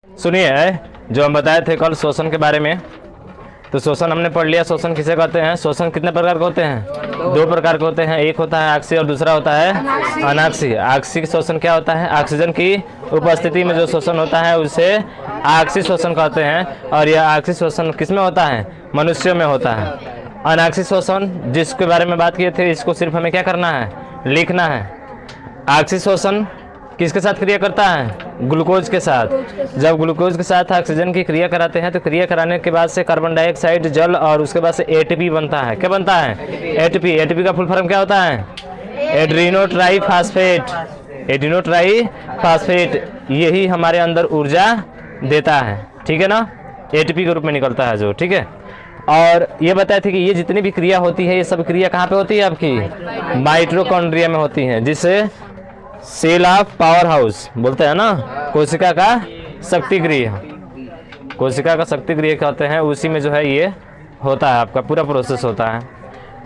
सुनिए, जो हम बताए थे कल शोषण के बारे में, तो शोषण हमने पढ़ लिया। शोषण किसे कहते हैं? शोषण कितने प्रकार के होते हैं? दो प्रकार के होते हैं। एक होता है आक्सीय और दूसरा होता है अनाक्सीय। आक्सीय शोषण क्या होता है? ऑक्सीजन की उपस्थिति में जो शोषण होता है उसे आक्सीय शोषण कहते हैं। और यह आक्सीय शोषण किसमें होता है? मनुष्यों में होता है। अनाक्सीय शोषण जिसके बारे में बात किए थे, इसको सिर्फ हमें क्या करना है? लिखना है। आक्सीय शोषण किसके साथ क्रिया करता है? ग्लूकोज के साथ। जब ग्लूकोज के साथ ऑक्सीजन की क्रिया कराते हैं तो क्रिया कराने के बाद से कार्बन डाइऑक्साइड, जल और उसके बाद से एटीपी बनता है। क्या बनता है? एटीपी। एटीपी का फुल फॉर्म क्या होता है? Adreno triphosphate. एड्रीनो ट्राईफॉस्फेट यही हमारे अंदर ऊर्जा देता है। ठीक है ना? एटीपी के रूप में निकलता है जो। ठीक है। और ये बताए थे कि ये जितनी भी क्रिया होती है, ये सब क्रिया कहाँ पे होती है? आपकी माइटोकॉन्ड्रिया में होती है, जिसे सेल ऑफ पावर हाउस बोलते हैं ना। कोशिका का शक्ति गृह, कोशिका का शक्ति गृह कहते हैं। उसी में जो है ये होता है, आपका पूरा प्रोसेस होता है।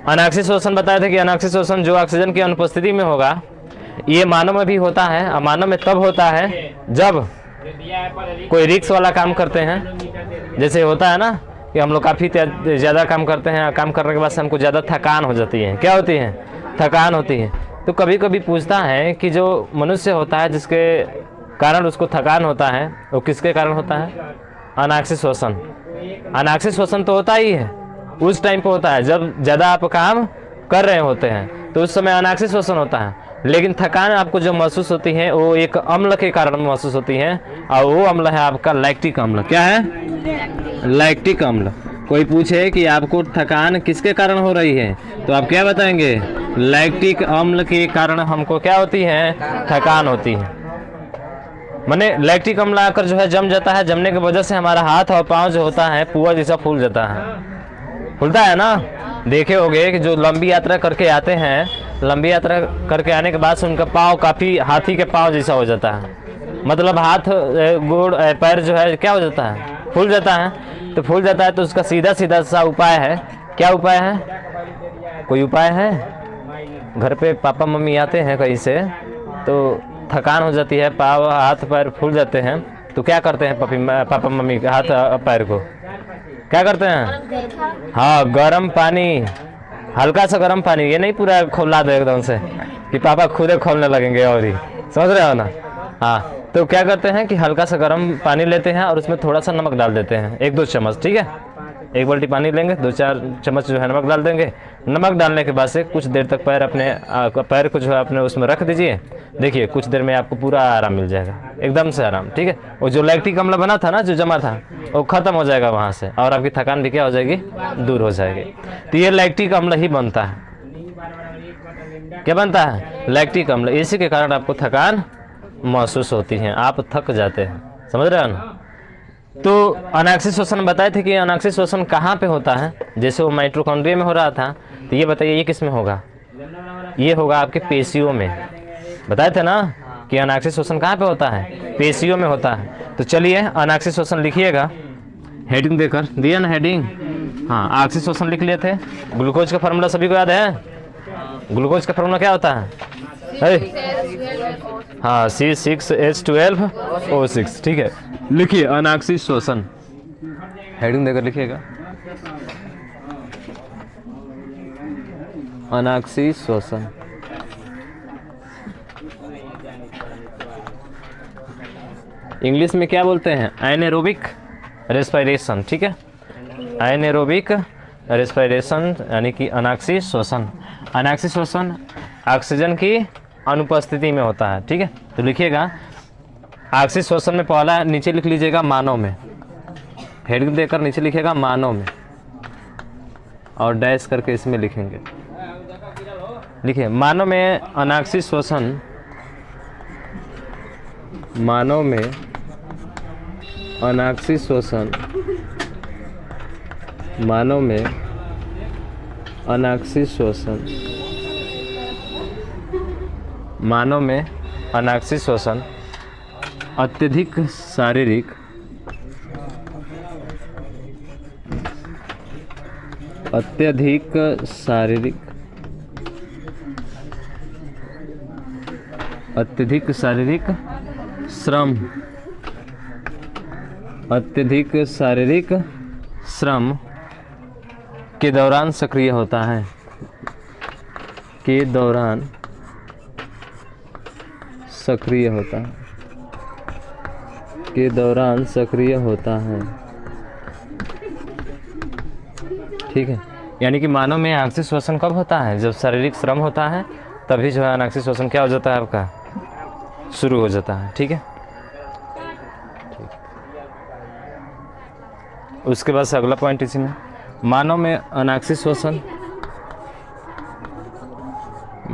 अनाक्सीय शोषण बताए थे कि अनाक्सीय शोषण जो ऑक्सीजन की अनुपस्थिति में होगा, ये मानव में भी होता है। और मानव में तब होता है जब कोई रिस्क वाला काम करते हैं। जैसे होता है ना कि हम लोग काफ़ी ज़्यादा काम करते हैं, काम करने के बाद से हमको ज़्यादा थकान हो जाती है। क्या होती है? थकान होती है। तो कभी कभी पूछता है कि जो मनुष्य होता है जिसके कारण उसको थकान होता है, वो किसके कारण होता है? अनाक्सीय शोषण। अनाक्सीय शोषण तो होता ही है, उस टाइम पे होता है जब ज़्यादा आप काम कर रहे होते हैं, तो उस समय अनाक्सीय शोषण होता है। लेकिन थकान आपको जो महसूस होती है वो एक अम्ल के कारण महसूस होती है, और वो अम्ल है आपका लैक्टिक अम्ल। क्या है? लैक्टिक अम्ल। कोई पूछे कि आपको थकान किसके कारण हो रही है, तो आप क्या बताएंगे? लैक्टिक अम्ल के कारण हमको क्या होती है? थकान होती है। माने लैक्टिक अम्ल आकर जो है जम जाता है। जमने की वजह से हमारा हाथ और पाँव जो होता है पुआ जैसा फूल जाता है। फूलता है ना? देखे होंगे कि जो लंबी यात्रा करके आते हैं, लंबी यात्रा करके आने के बाद से उनका पाँव काफ़ी हाथी के पाँव जैसा हो जाता है। मतलब हाथ, गोड़, पैर जो है क्या हो जाता है? फूल जाता है। तो फूल जाता है तो उसका सीधा सीधा सा उपाय है। क्या उपाय है? कोई उपाय है? घर पे पापा मम्मी आते हैं कहीं से, तो थकान हो जाती है, पाँव हाथ पैर फूल जाते हैं, तो क्या करते हैं पापा मम्मी हाथ पैर को? क्या करते हैं? हाँ, गर्म पानी, हल्का सा गर्म पानी। ये नहीं पूरा खोला दो एकदम से कि पापा खुद खोलने लगेंगे। और ही समझ रहे हो ना? हाँ, तो क्या करते हैं कि हल्का सा गर्म पानी लेते हैं और उसमें थोड़ा सा नमक डाल देते हैं, 1-2 चम्मच। ठीक है, 1 बाल्टी पानी लेंगे, 2-4 चम्मच जो है नमक डाल देंगे। नमक डालने के बाद से कुछ देर तक पैर को जो है अपने उसमें रख दीजिए। देखिए कुछ देर में आपको पूरा आराम मिल जाएगा, एकदम से आराम। ठीक है, वो जो लैक्टिक अम्ल बना था ना, जो जमा था, वो खत्म हो जाएगा वहाँ से, और आपकी थकान भी क्या हो जाएगी? दूर हो जाएगी। तो ये लैक्टिक अम्ल ही बनता है। क्या बनता है? लैक्टिक अम्ल। इसी के कारण आपको थकान महसूस होती है, आप थक जाते हैं। समझ रहे हो ना? तो अनाक्सीय शोषण बताए थे कि अनाक्सीय शोषण कहाँ पे होता है? जैसे वो माइटोकॉन्ड्रिया में हो रहा था, तो ये बताइए ये किस में होगा? ये होगा आपके पेशियों में। बताए थे ना कि अनाक्सीय शोषण कहाँ पे होता है? पेशियों में होता है। तो चलिए अनाक्सीय शोषण लिखिएगा, हेडिंग देकर दिया ना हेडिंग। हाँ, आक्सीय शोषण लिख लिए थे। ग्लूकोज का फार्मूला सभी को याद है? ग्लूकोज का फार्मूला क्या होता है? हाँ, C6H12O6। ठीक है, लिखिए अनाक्सीय शोषण, हेडिंग देकर लिखिएगा अनाक्सीय शोषण। इंग्लिश में क्या बोलते हैं? Anaerobic respiration. ठीक है, एनारोबिक रेस्पिरेशन यानी कि अनाक्सीय शोषण। अनाक्सीय शोषण ऑक्सीजन की अनुपस्थिति में होता है। ठीक है, तो लिखिएगा ऑक्सीय शोषण में पहला नीचे लिख लीजिएगा मानव में, हेडिंग देकर नीचे लिखिएगा मानव में, और डैश करके इसमें लिखेंगे। लिखिए मानव में अनाक्सीय शोषण, मानव में अनाक्सीय शोषण, मानव में अनाक्सीय शोषण, मानव में अनाक्सीय शोषण अत्यधिक शारीरिक, अत्यधिक शारीरिक, अत्यधिक शारीरिक श्रम अत्यधिक शारीरिक श्रम के दौरान सक्रिय होता है, के दौरान सक्रिय होता है, के दौरान सक्रिय होता है। ठीक है, यानी कि मानव में अनाक्षी श्वसन कब होता है? जब शारीरिक श्रम होता है तभी जो है अनाक्षी श्वसन क्या हो जाता है आपका, शुरू हो जाता है। ठीक है, उसके बाद से अगला पॉइंट इसी में, मानव में अनाक्षी श्वसन,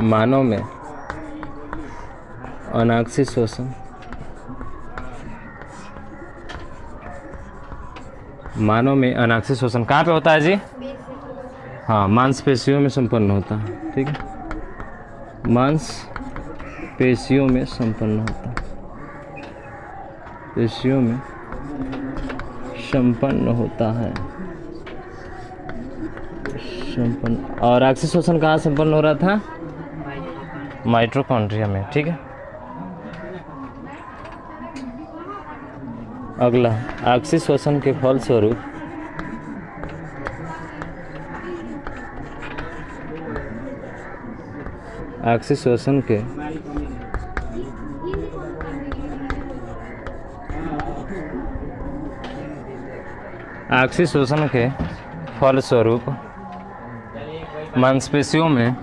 मानव में अनाक्षी श्वसन, मानव में अनाक्षी श्वसन कहाँ पे होता है जी? हाँ, मांसपेशियों में संपन्न होता है। ठीक है, मांसपेशियों में संपन्न होता है, पेशियों में संपन्न होता है, संपन्न। और अनाक्षी श्वसन कहाँ संपन्न हो रहा था? माइटोकॉन्ड्रिया में। ठीक है, अगला, अनाक्षी श्वसन के फलस्वरूप अनाक्षी श्वसन के अनाक्षी श्वसन के फलस्वरूप मांसपेशियों में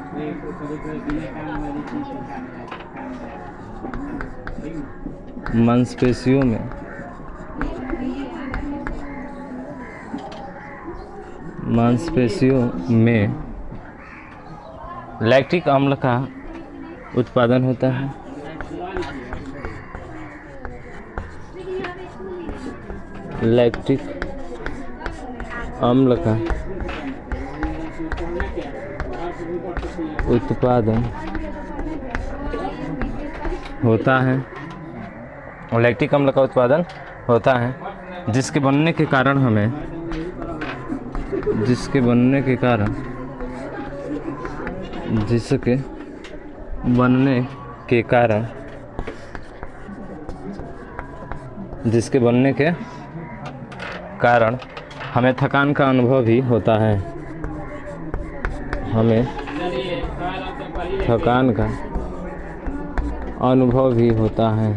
लैक्टिक अम्ल का उत्पादन होता है। लैक्टिक अम्ल का उत्पादन होता है, लैक्टिक अम्ल का उत्पादन होता है, जिसके बनने के कारण हमें, जिसके बनने के कारण हमें थकान का अनुभव भी होता है, हमें थकान का अनुभव भी होता है,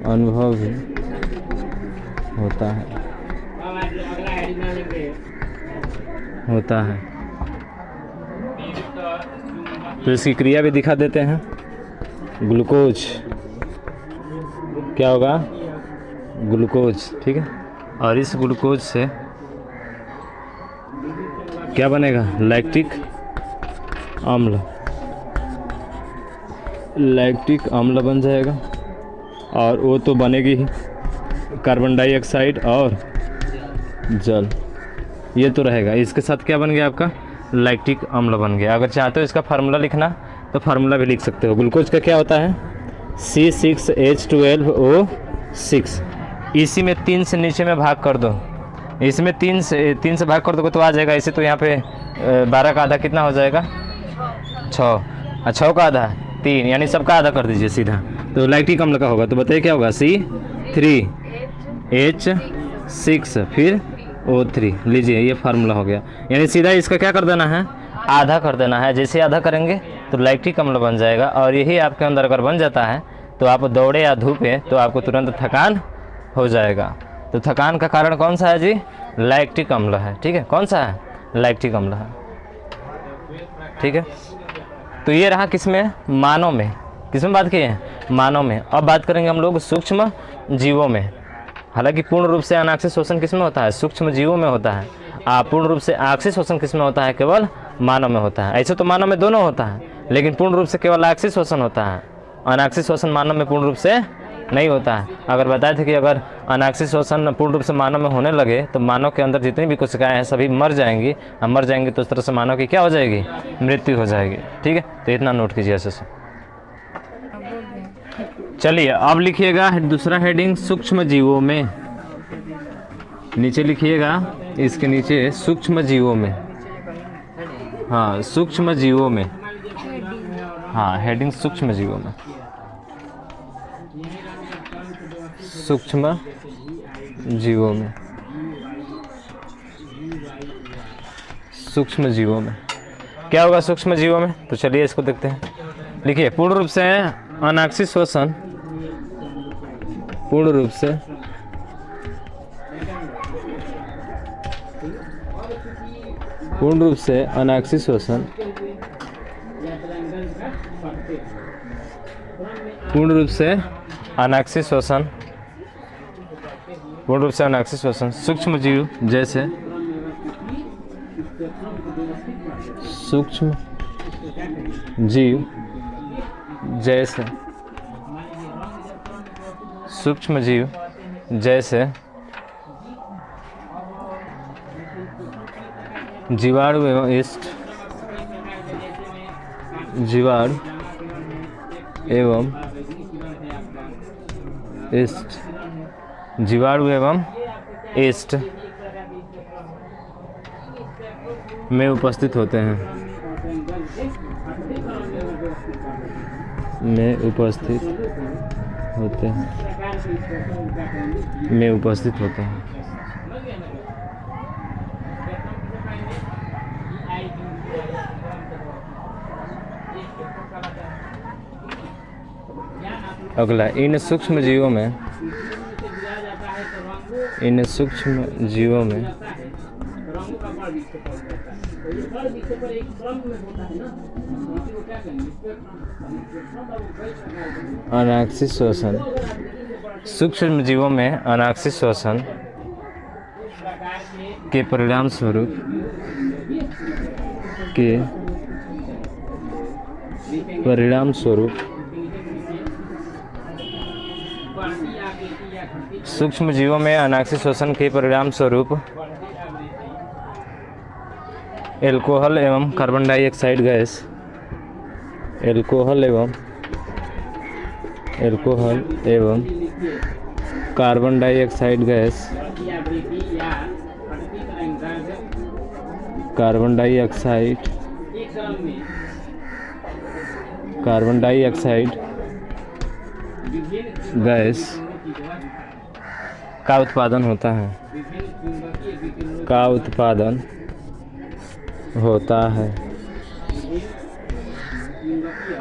अनुभव भी होता है, होता है। तो इसकी क्रिया भी दिखा देते हैं। ग्लूकोज क्या होगा? ग्लूकोज। ठीक है, और इस ग्लूकोज से क्या बनेगा? लैक्टिक अम्ल, लैक्टिक अम्ल बन जाएगा। और वो तो बनेगी ही कार्बन डाइऑक्साइड और जल, ये तो रहेगा। इसके साथ क्या बन गया आपका? लैक्टिक अम्ल बन गया। अगर चाहते हो इसका फार्मूला लिखना तो फार्मूला भी लिख सकते हो। ग्लूकोज का क्या होता है? C6H12O6। इसी में 3 से नीचे में भाग कर दो, इसमें 3 से भाग कर दोगे तो आ जाएगा। इसे तो यहाँ पे 12 का आधा कितना हो जाएगा? 6। 6 का आधा 3, यानी सबका आधा कर दीजिए सीधा, तो लैक्टिक अम्ल का होगा। तो बताइए क्या होगा? C3H6 फिर O3। लीजिए, ये फार्मूला हो गया। यानी सीधा इसका क्या कर देना है? आधा कर देना है। जैसे आधा करेंगे तो लैक्टिक अम्ल बन जाएगा। और यही आपके अंदर अगर बन जाता है तो आप दौड़े या धूपे तो आपको तुरंत थकान हो जाएगा। तो थकान का कारण कौन सा है जी? लैक्टिक अम्ल है। ठीक है, कौन सा है? लैक्टिक अम्ल है। ठीक है, तो ये रहा किसमें? मानव में। किसमें बात की है? मानव में। अब बात करेंगे हम लोग सूक्ष्म जीवों में। हालांकि पूर्ण रूप से अनाक्षी श्वसन किसमें होता है? सूक्ष्म जीवों में होता है। पूर्ण रूप से अनाक्षी श्वसन किसमें होता है? केवल मानव में होता है। ऐसे तो मानव में दोनों होता है, लेकिन पूर्ण रूप से केवल अनाक्षी श्वसन होता है। अनाक्षी श्वसन मानव में पूर्ण रूप से नहीं होता है। अगर बताए थे कि अगर अनाक्षी श्वसन पूर्ण रूप से मानव में होने लगे तो मानव के अंदर जितनी भी कोशिकाएं हैं सभी मर जाएंगी। अब मर जाएंगी तो उस तरह से मानव की क्या हो जाएगी? मृत्यु हो जाएगी। ठीक है, तो इतना नोट कीजिए ऐसे से। चलिए अब लिखिएगा दूसरा हेडिंग, सूक्ष्म जीवों में। नीचे लिखिएगा, इसके नीचे सूक्ष्म जीवों में। हाँ, सूक्ष्म जीवों में। हाँ, हेडिंग सूक्ष्म जीवों में। सूक्ष्म जीवों में, सूक्ष्म जीवों में क्या होगा सूक्ष्म जीवों में? तो चलिए इसको देखते हैं। लिखिए, पूर्ण रूप से अनाक्षी श्वसन, पूर्ण रूप से अनाक्षी श्वसन, पूर्ण रूप से अनाक्षी श्वसन, पूर्ण रूप से अनाक्षी श्वसन सूक्ष्म जीव जैसे, सूक्ष्म जीव जैसे, सूक्ष्म जीव जैसे जीवाणु एवं ईस्ट, जीवाणु एवं ईस्ट, जीवाणु एवं ईस्ट में उपस्थित होते हैं, में उपस्थित होते हैं, में उपस्थित होते हैं। अगला, इन सूक्ष्म जीवों में, इन सूक्ष्म जीवों में अनाक्षी श्वसन, सूक्ष्म जीवों में अनाक्षी श्वसन के परिणाम स्वरूप, के परिणाम स्वरूप सूक्ष्म जीवों में अनाक्षी श्वसन के परिणाम स्वरूप एल्कोहल एवं कार्बन डाइऑक्साइड गैस, एल्कोहल एवं carbon dioxide gas, carbon dioxide gas का उत्पादन होता है, का उत्पादन होता है,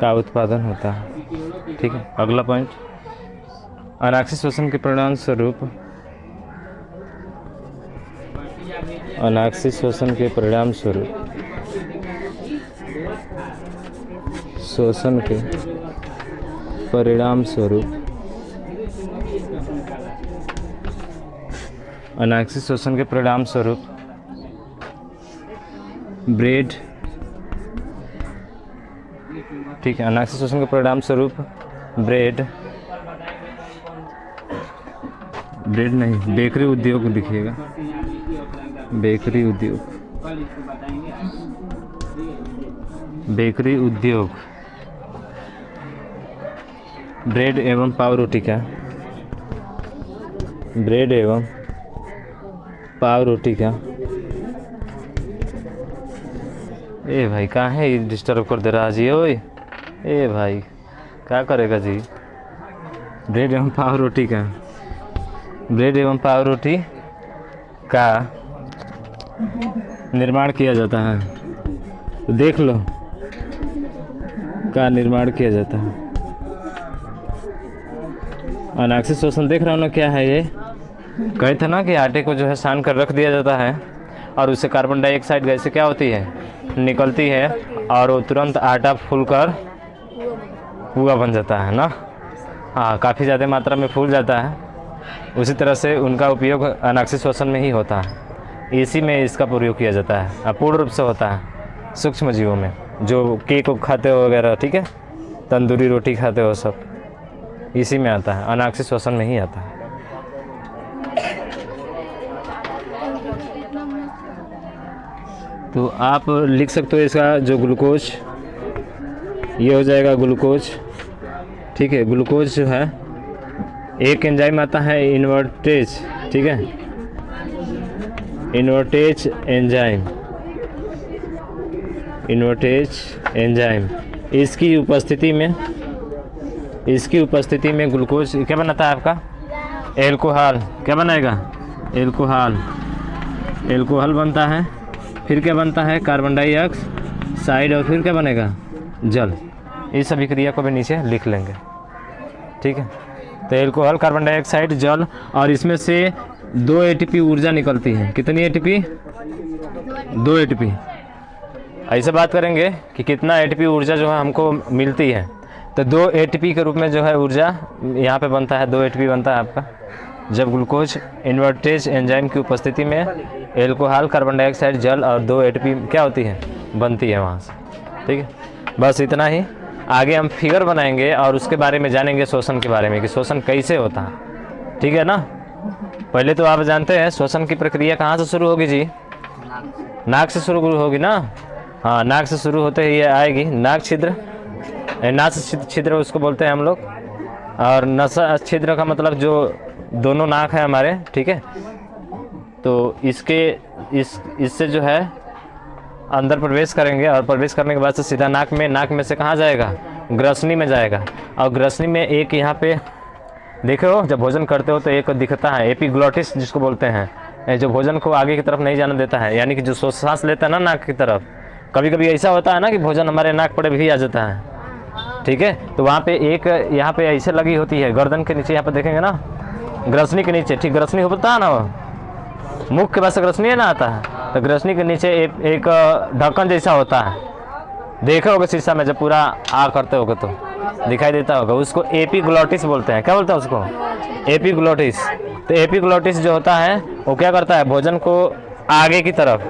का उत्पादन होता है। ठीक है, अगला पॉइंट, अनाक्षी श्वसन के परिणाम स्वरूप, अनाक्षी श्वसन के परिणाम स्वरूप, श्वसन के परिणाम स्वरूप, अनाक्षी श्वसन के परिणाम स्वरूप ब्रेड, ठीक है, अनाक्षी श्वसन के परिणाम स्वरूप ब्रेड नहीं, बेकरी उद्योग लिखिएगा, बेकरी उद्योग, बेकरी उद्योग, ब्रेड एवं पाव रोटी का, ब्रेड एवं पाव रोटी का। ए भाई कहाँ है, डिस्टर्ब कर दे रहा जी, ओए ए भाई क्या करेगा जी। ब्रेड एवं पाव रोटी का, ब्रेड एवं पाव रोटी का निर्माण किया जाता है, तो देख लो, का निर्माण किया जाता है। अनाक्षी श्वसन देख रहा हूँ ना, क्या है ये? कहे थे ना कि आटे को जो है सान कर रख दिया जाता है और उससे कार्बन डाइऑक्साइड गैस क्या होती है, निकलती है, और वो तुरंत आटा फूलकर पुआ बन जाता है ना। हाँ, काफ़ी ज़्यादा मात्रा में फूल जाता है। उसी तरह से उनका उपयोग अनाक्षी श्वसन में ही होता है, इसी में इसका प्रयोग किया जाता है। पूर्ण रूप से होता है सूक्ष्म जीवों में, जो केक खाते हो वगैरह, ठीक है, तंदूरी रोटी खाते हो, सब इसी में आता है, अनाक्षी श्वसन में ही आता है। तो आप लिख सकते हो इसका जो ग्लूकोज, ये हो जाएगा ग्लूकोज, ठीक है। ग्लूकोज जो है, एक एंजाइम आता है इन्वर्टेज, ठीक है, इन्वर्टेज एंजाइम, इन्वर्टेज एंजाइम, इसकी उपस्थिति में ग्लूकोज क्या बनाता है आपका, एल्कोहल, क्या बनाएगा? एल्कोहल, एल्कोहल बनता है। फिर क्या बनता है? कार्बन डाइऑक्साइड, और फिर क्या बनेगा? जल। इस सभी क्रिया को भी नीचे लिख लेंगे, ठीक है। तो एल्कोहल, कार्बन डाइऑक्साइड, जल, और इसमें से 2 ATP ऊर्जा निकलती है। कितनी ATP? 2 ATP। ऐसे बात करेंगे कि कितना ATP ऊर्जा जो है हमको मिलती है, तो 2 ATP के रूप में जो है ऊर्जा यहाँ पे बनता है। 2 ATP बनता है आपका जब ग्लूकोज इन्वर्टेज एंजाइम की उपस्थिति में एल्कोहल, कार्बन डाइऑक्साइड, जल और 2 ATP क्या होती है? बनती है वहाँ से, ठीक है। बस इतना ही। आगे हम फिगर बनाएंगे और उसके बारे में जानेंगे, शोषण के बारे में कि शोषण कैसे होता है, ठीक है ना। पहले तो आप जानते हैं शोषण की प्रक्रिया कहाँ से शुरू होगी जी? नाक से शुरू होगी ना। हाँ, नाक से शुरू होते ही ये आएगी नाक छिद्र। नाक छिद्र उसको बोलते हैं हम लोग। और नसा छिद्र का मतलब जो दोनों नाक है हमारे, ठीक है। तो इससे जो है अंदर प्रवेश करेंगे, और प्रवेश करने के बाद से सीधा नाक में से कहाँ जाएगा? ग्रसनी में जाएगा। और ग्रसनी में एक यहाँ पे देखो, जब भोजन करते हो तो एक दिखता है एपिग्लोटिस जिसको बोलते हैं, जो भोजन को आगे की तरफ नहीं जाने देता है, यानी कि जो सांस लेता है ना नाक की तरफ। कभी कभी ऐसा होता है ना कि भोजन हमारे नाक पर भी आ जाता है, ठीक है। तो वहाँ पे एक यहाँ पे ऐसे लगी होती है गर्दन के नीचे, यहाँ पे देखेंगे ना ग्रसनी के नीचे, ठीक, ग्रसनी होता है ना, वो मुख के पास ग्रसनी है ना आता है, तो ग्रसनी के नीचे एक ढक्कन जैसा होता है। देखे होगे शीशा में जब पूरा आ करते होगे तो दिखाई देता होगा, उसको एपिग्लोटिस बोलते हैं। क्या बोलते हैं उसको? एपिग्लोटिस। तो एपिग्लोटिस जो होता है वो क्या करता है? भोजन को आगे की तरफ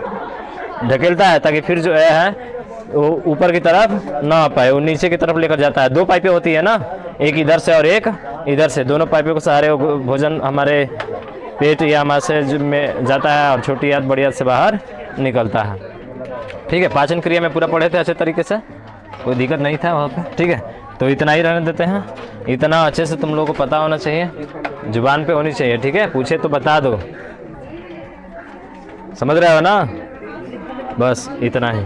ढकेलता है ताकि फिर जो है वो ऊपर की तरफ ना आ पाए, वो नीचे की तरफ लेकर जाता है। 2 पाइपें होती है ना, एक इधर से और एक इधर से। दोनों पाइपों के सहारे भोजन हमारे पेट या आमाशय में जाता है और छोटी आंत बड़ी आंत से बाहर निकलता है, ठीक है। पाचन क्रिया में पूरा पढ़े थे अच्छे तरीके से, कोई दिक्कत नहीं था वहाँ पे, ठीक है। तो इतना ही रहने देते हैं। इतना अच्छे से तुम लोगों को पता होना चाहिए, जुबान पे होनी चाहिए, ठीक है। पूछे तो बता दो, समझ रहे हो ना। बस इतना ही।